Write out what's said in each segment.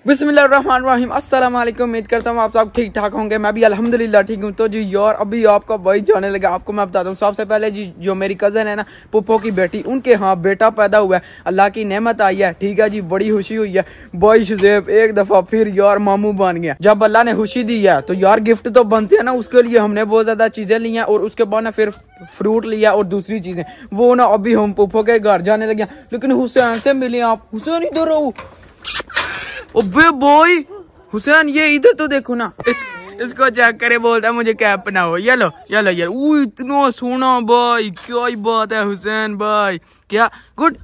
बिस्मिल्लाहिर्रहमानिर्रहीम अस्सलाम वालेकुम। उम्मीद करता हूँ आप सब ठीक ठाक होंगे। मैं भी अल्हम्दुलिल्लाह ठीक हूँ। तो जी यार अभी आपका भाई जाने लगा। आपको मैं बताता हूँ, सबसे पहले जी जो मेरी कज़न है ना, पुप्पो की बेटी, उनके यहाँ बेटा पैदा हुआ है। अल्लाह की नेमत आई है, ठीक है जी, बड़ी खुशी हुई है। भाई शुज़ैब एक दफ़ा फिर यार मामू बन गया। जब अल्लाह ने खुशी दी है तो यार गिफ्ट तो बनते हैं ना, उसके लिए हमने बहुत ज़्यादा चीज़ें ली हैं और उसके बाद ना फिर फ्रूट लिया और दूसरी चीज़ें वो ना अभी हम पुप्पो के घर जाने लगे। लेकिन हुसैन से मिले आप। हुसैन इधर आओ। अबे बॉय हुसैन ये इधर तो देखो ना, इसको चेक करे, बोलता है मुझे कैप पहनाओ। ये लो ये लो यार, इतना सोना भाई, क्या ही बात है हुसैन भाई। क्या गुड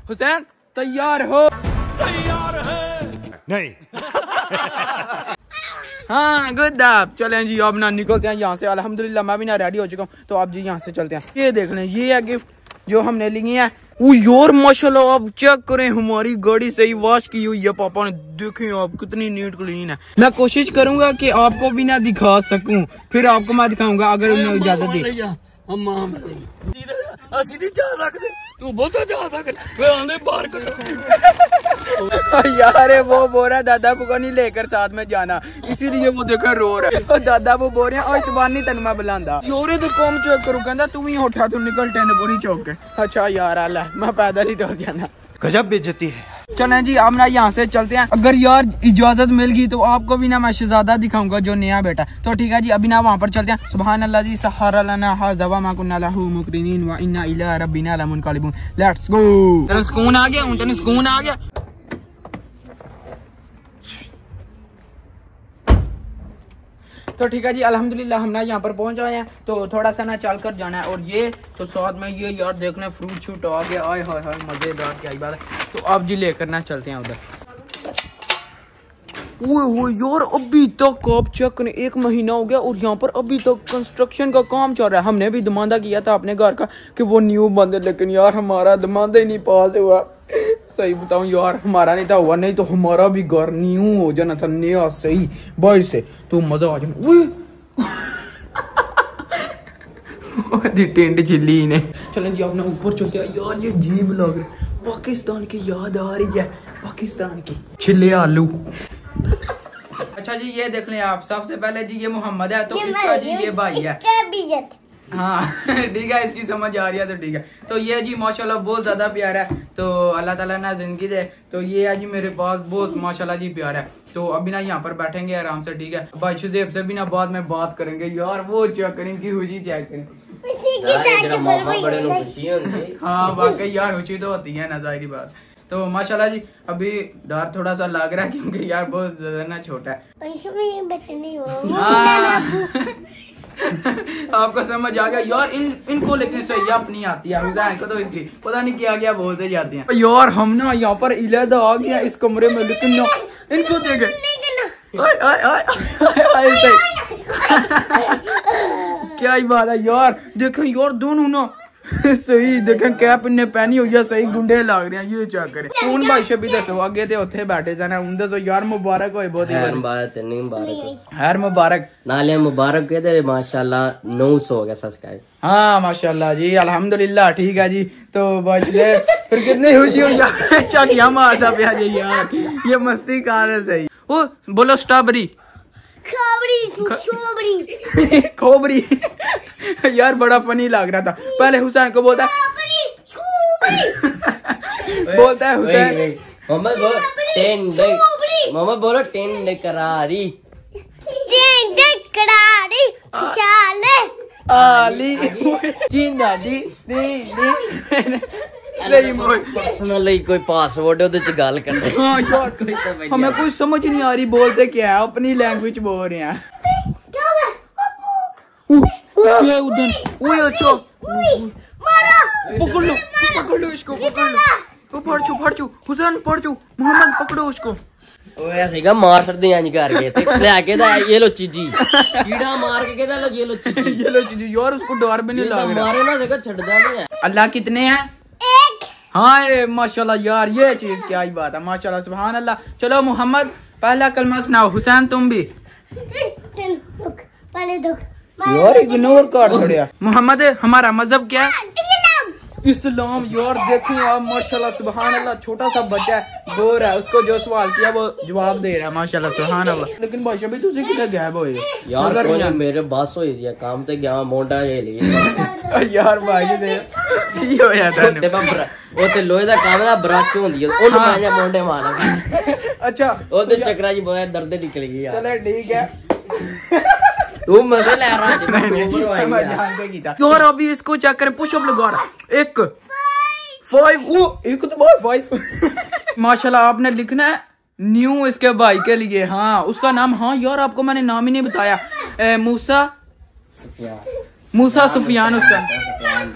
हुसैन, तैयार हो? तैयार है नहीं। हाँ गुड आप चलें जी, अब ना निकलते हैं यहाँ से। अल्हम्दुलिल्लाह मैं भी ना रेडी हो चुका हूँ। तो आप जी यहाँ से चलते हैं। ये देख लें, ये है गिफ्ट जो हमने ली है। यार माशाल्लाह आप चेक करें, हमारी गाड़ी सही वॉश की हुई है पापा ने। देखें आप कितनी नीट क्लीन है। मैं कोशिश करूंगा कि आपको भी ना दिखा सकूं, फिर आपको मैं दिखाऊंगा अगर उन्हें इजाजत दी। यार वो बोल रहा दादा को नहीं लेकर साथ में जाना, इसीलिए वो देखो रो रहा है। दादा वो बोल रहे हैं इतबानी तेन मैं बुलांदा योरे तो कौम चेक करूँ, कहता तू ही उठा तू निकल टेनपुरी चौक के। अच्छा यार अल्लाह मैं पैदल ही डर जाना, गजब बेइज्जती है। चलें जी अब ना यहाँ से चलते हैं। अगर यार इजाजत मिल गई तो आपको भी ना मैं शहजादा दिखाऊंगा जो नया बेटा। तो ठीक है जी अभी ना वहाँ पर चलते हैं। सुभान अल्लाह जी सहारा लना हाज़ा व मा कुन्ना लहू मुक़रिनीन व इन्ना इला रब्बिना लमुनक़लिबून। Let's go. तेरे सुकून आ गया, तेरे सुकून आ गया। तो ठीक है जी अल्हम्दुलिल्लाह हम ना यहाँ पर पहुंच आए हैं। तो थोड़ा सा ना चल कर जाना है। और ये तो साथ में ये यार देखना फ्रूट शूट आ गया। आए हाय हाय मजेदार, क्या बात है। तो अब जी लेकर ना चलते हैं उधर। वो यार अभी तक आप चेक करें, 1 महीना हो गया और यहाँ पर अभी तक कंस्ट्रक्शन का काम चल रहा है। हमने भी दमांदा किया था अपने घर का कि वो न्यू बंदे, लेकिन यार हमारा दमांदा ही नहीं पास हुआ। सही बताऊं यार हमारा नहीं था हुआ, नहीं तो हमारा भी घर न्यू हो जाना था, नया सही बाहर से, तो मजा आ जाना। टेंट चिल्ली ने। चलें जी अपने ऊपर चलते हैं। यार ये जीब लग रही, पाकिस्तान की याद आ रही है, पाकिस्तान की चिल्ले आलू। अच्छा जी ये देख लें आप, सबसे पहले जी ये मोहम्मद है, तो इसका जी ये भाई है। हाँ ठीक है, इसकी समझ आ रही है तो ठीक है। तो ये जी माशाल्लाह बहुत ज्यादा प्यारा है, तो अल्लाह ताला ना जिंदगी दे। तो ये है जी मेरे पास बहुत माशाल्लाह जी प्यारा है। तो अभी ना यहाँ पर बैठेंगे आराम से, ठीक है। भाई शुज़ैब से भी ना बाद में बात करेंगे। यार वो चेक करें की खुशी चेक करें। हाँ वाकई यार खुशी तो होती है ना, जाहिर बात। तो माशाल्लाह जी अभी डर थोड़ा सा लग रहा है क्योंकि यार बहुत ज्यादा ना छोटा है। आपको समझ आ गया यार। इनको लेकिन सही अपनी आती है, हुसैन को तो इसकी पता नहीं क्या क्या बोलते जाते हैं। यार हम ना यहाँ पर इलादा आ गया इस कमरे में, लेकिन ना इनको देखे क्या ही बात है यार। देखें यार दोनों ना सही, देखें कैप इन्हें पहनी हुई है, सही गुंडे लग रहे हैं। ये चेक करें। कौन भाई शबी दसो आगे थे उत्थे बैठे सन, उन दसो यार मुबारक होए। बहुत ही मुबारक हर मुबारक नाले मुबारक के दे माशाल्लाह 900 हो गया सब्सक्राइब। हाँ माशाल्लाह जी अल्हम्दुलिल्लाह ठीक है जी। तो बच गए फिर कितनी खुशी हो जाए। क्या मारता पिया जी यार, ये मस्ती कार है सही। ओ बोलो स्ट्रॉबेरी खोबरी यार बड़ा फनी लग रहा था। पहले हुसैन को बोलता बोलता है हुसैन मोहम्मद बोलो टेंड करारी आली जिंदा दी पर्सनली कोई पासवर्ड उधर च गल करते। हाँ यार हमें कोई समझ नहीं आ रही बोलते क्या है, अपनी लैंग्वेज बोल रहे हैं। क्या उधर अच्छा पकड़ लो इसको, पकड़ लो। फड़ चू हुसैन पड़ चू, मोहम्मद पकड़ो उसको। ऐसे मार सकते हैं करके ये लो चीजी कीड़ा मार के कहता लो ये लो चीजी यार उसको डर भी नहीं लग रहा। मारे ना जगह छड़दा नहीं है। अल्लाह कितने हैं? हाँ माशाल्लाह यार ये चीज क्या ही बात है, माशाल्लाह सुभान अल्लाह। चलो मोहम्मद पहला कलमा सुनाओ। हुसैन तुम भी यार इग्नोर कर छोड़िया। मोहम्मद हमारा मजहब क्या है? इस्लाम यार देखें आप माशाल्लाह सुभान अल्लाह, छोटा सा बच्चा है, बोर है, उसको जो सवाल किया वो जवाब दे रहा है माशाल्लाह सुभान अल्लाह। लेकिन भाई अभी तुझे किधर गायब हो यार मेरे बस हो काम ते गया मोटा ले लिया यार भाई दे की हो जाता है वो ते लोहे दा काम ना ब्रश होंदी है ओनु मैं जा मोटे मारा अच्छा ओ ते चक्रा जी बहुत दर्द निकल गई यार। चले ठीक है तू मजे ले रहा है यार अभी इसको चेक करें, पुशअप लगा रहा एक 5 वो एक तो बहुत 5 माशाल्लाह। आपने लिखना है न्यू इसके भाई के लिए, हाँ उसका नाम, हाँ यार आपको मैंने नाम ही नहीं बताया, मूसा सुफियान उसका,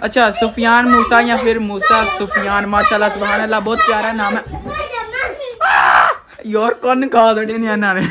अच्छा सुफियान मूसा या फिर मूसा सुफियान माशाल्लाह सुभान अल्लाह, बहुत प्यारा नाम है यार कौन खा ने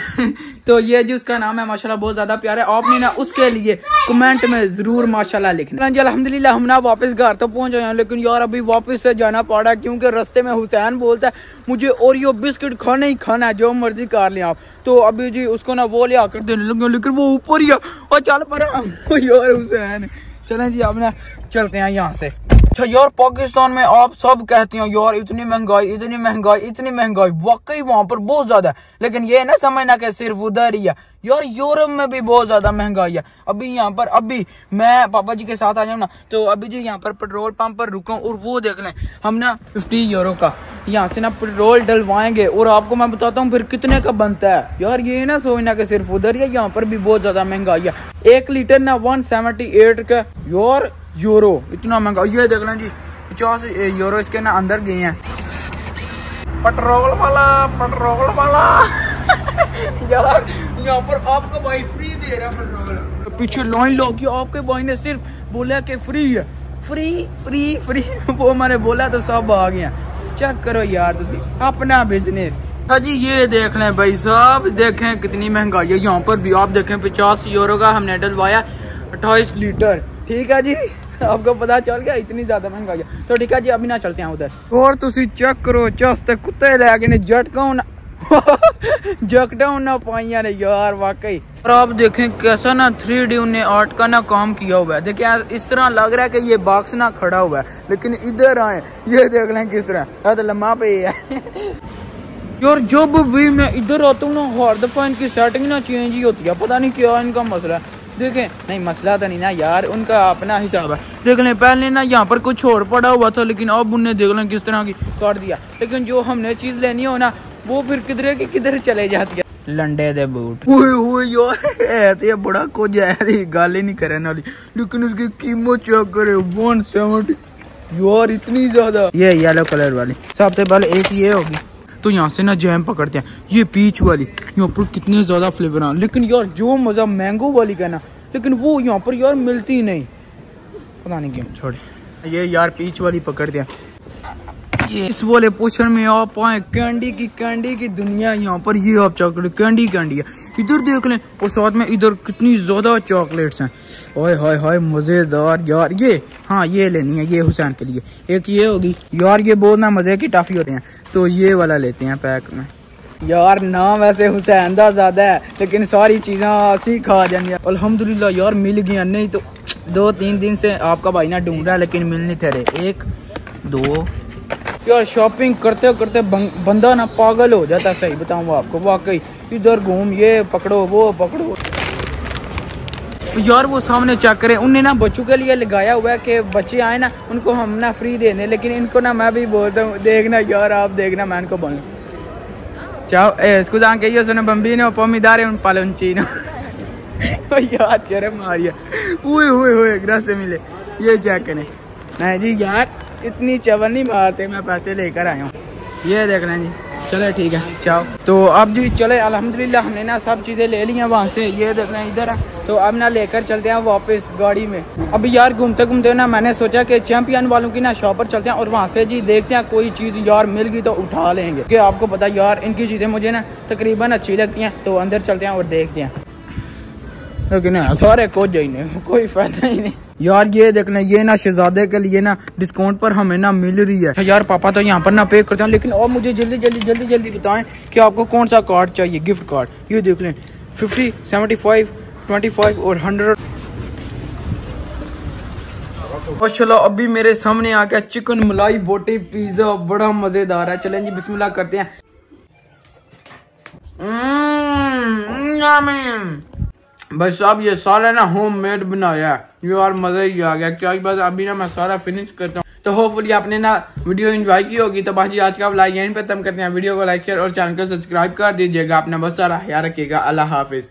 तो ये जी उसका नाम है माशाल्लाह, बहुत ज्यादा प्यारा है। आपने ना उसके लिए कमेंट में जरूर माशाल्लाह लिखना जी। अल्हम्दुलिल्लाह हम ना वापस घर तो पहुंच गए, लेकिन यार अभी वापस से जाना पड़ा क्योंकि रास्ते में हुसैन बोलता है मुझे ओरियो बिस्किट खाना ही खाना है, जो मर्जी कर लें आप। तो अभी जी उसको ना वो ले आकर देने लगे, लेकिन वो ऊपर ही है और चल पड़ा यार हुसैन। चलें जी अब ना चलते हैं यहाँ से। अच्छा यार पाकिस्तान में आप सब कहते हैं यार इतनी महंगाई इतनी महंगाई इतनी महंगाई, वाकई वहाँ पर बहुत ज्यादा है, लेकिन ये ना समझना कि सिर्फ उधर ही है यार, यूरोप में भी बहुत ज्यादा महंगाई है। अभी यहाँ पर अभी मैं पापा जी के साथ आ जाऊँ ना, तो अभी जी यहाँ पर पेट्रोल पंप पर रुका और वो देख लें हम ना 50 यूरो का यहाँ से ना पेट्रोल डलवाएंगे और आपको मैं बताता हूँ फिर कितने का बनता है यार। ये ना सोचना कि सिर्फ उधर ही है, यहाँ पर भी बहुत ज्यादा महंगाई है। 1 लीटर ना 178 का यार यूरो, इतना महंगा। ये देख लें जी 50 यूरो इसके ना अंदर गए हैं। पेट्रोल वाला यार यहाँ पर आपका भाई फ्री दे रहा है पेट्रोल, तो पीछे लाइन लगी, आपके भाई ने सिर्फ बोला कि फ्री है, फ्री फ्री फ्री वो मैंने बोला तो सब आ गया। चेक करो यार तुसी अपना बिजनेस। हाँ जी ये देख लें भाई साहब, देखें कितनी महंगाई है यहाँ पर भी। आप देखें 50 यूरो का हमने डलवाया 28 लीटर, ठीक है जी आपको पता चल गया इतनी ज्यादा महंगाई है। तो ठीक है जी अभी ना चलते हैं उधर। और तुसी चेक करो चस्ते कुत्ते लैगे ने जकडाउन ना पाइया ने यार वाकई। और आप देखें कैसा ना 3D उन्हें आर्ट का ना काम किया हुआ है। देखिए इस तरह लग रहा है कि ये बॉक्स ना खड़ा हुआ है, लेकिन इधर आए ये देख लें किस तरह तो लम्हा पे है यार। जब भी मैं इधर आता हूँ ना हर दफा इनकी सेटिंग ना चेंज ही होती है, पता नहीं क्या इनका मसला है। देखें नहीं मसला तो नहीं ना यार, उनका अपना हिसाब है। देख लें पहले ना यहाँ पर कुछ और पड़ा हुआ था, लेकिन अब उन्हें देख लें किस तरह की काट दिया। लेकिन जो हमने चीज लेनी हो ना वो फिर किधर की किधर चले जाती है। लंडे दे बूट यार तो बड़ा कुछ है, गल ही नहीं करने वाली, लेकिन उसकी कीमत चेक करे 170 यार इतनी ज्यादा। ये येलो कलर वाली सबसे पहले एक ये होगी, तो यहाँ से ना जैम पकड़ते हैं। ये पीच वाली यहाँ पर कितने ज्यादा फ्लेवर हैं, लेकिन यार जो मजा मैंगो वाली का ना, लेकिन वो यहाँ पर यार मिलती नहीं, पता नहीं क्यों। छोड़े ये यार पीच वाली पकड़ते हैं। ये इस वाले पोषण में आप आए कैंडी की दुनिया, यहाँ पर ये आप चॉकलेट कैंडी है। इधर देख लें और साथ में इधर कितनी ज्यादा चॉकलेट्स हैं, ओए हाय हाय मजेदार यार। ये हाँ ये लेनी है, ये हुसैन के लिए एक ये होगी यार, ये बहुत ना मजे की टाफी होते हैं, तो ये वाला लेते हैं पैक में यार। नाम वैसे हुसैन दा ज्यादा है, लेकिन सारी चीजें असी खा जाएंगे अल्हम्दुलिल्लाह यार मिल गया, नहीं तो 2-3 दिन से आपका भाई ना ढूंढ रहा है लेकिन मिल नहीं थे रहे। 1 2 यार शॉपिंग करते करते बंदा ना पागल हो जाता है, सही बताऊँ आपको वाकई। इधर घूम ये पकड़ो वो पकड़ो यार। वो सामने चेक करें, उनने ना बच्चों के लिए लगाया हुआ है कि बच्चे आए ना उनको हम ना फ्री दे दें, लेकिन इनको ना मैं भी बोलता हूँ देखना यार आप देखना मैं इनको बोलूँ चाहो scusa anche io sono bambino poi mi dare un palloncino यार चेहरे मारिया हुए ग्रासे मिले। ये चेक करें, नहीं जी यार इतनी चवल नहीं मारते, मैं पैसे लेकर आया हूँ। ये देख लें जी, चले ठीक है चाओ। तो अब जी चले अल्हम्दुलिल्लाह हमने ना सब चीज़ें ले ली हैं वहाँ से। ये देख लें इधर है, तो अब ना लेकर चलते हैं वापस गाड़ी में। अभी यार घूमते घूमते ना मैंने सोचा कि चैंपियन वालों की ना शॉप पर चलते हैं और वहाँ से जी देखते हैं कोई चीज़ यार मिल गई तो उठा लेंगे, क्योंकि आपको पता यार इनकी चीज़ें मुझे ना तकरीबन अच्छी लगती हैं। तो अंदर चलते हैं और देखते हैं, लेकिन सारे कुछ ही नहीं, कोई फायदा ही नहीं यार। ये देख लें ये ना शहजादे के लिए ना डिस्काउंट पर हमें ना मिल रही है यार। पापा तो यहाँ पर ना पे करते हैं, लेकिन और मुझे जल्दी बताएं कि आपको कौन सा कार्ड चाहिए, गिफ्ट कार्ड। ये देख लें 50, 75, 25 और 100 चलो अभी मेरे सामने आ गया चिकन मलाई बोटी पिज्जा, बड़ा मजेदार है। चलें जी बिस्मिल्लाह करते हैं। भाई साहब ये सारा ना होम मेड बनाया है यार, मजा ही आ गया। क्या बात, अभी ना मैं सारा फिनिश करता हूँ। तो होपफुली आपने ना वीडियो एंजॉय की होगी। तो बाजी आज का लाइक यहीं पे खत्म करते हैं। वीडियो को लाइक शेयर और चैनल को सब्सक्राइब कर दीजिएगा। अपना बहुत सारा ख्याल रखिएगा। अल्लाह हाफिज।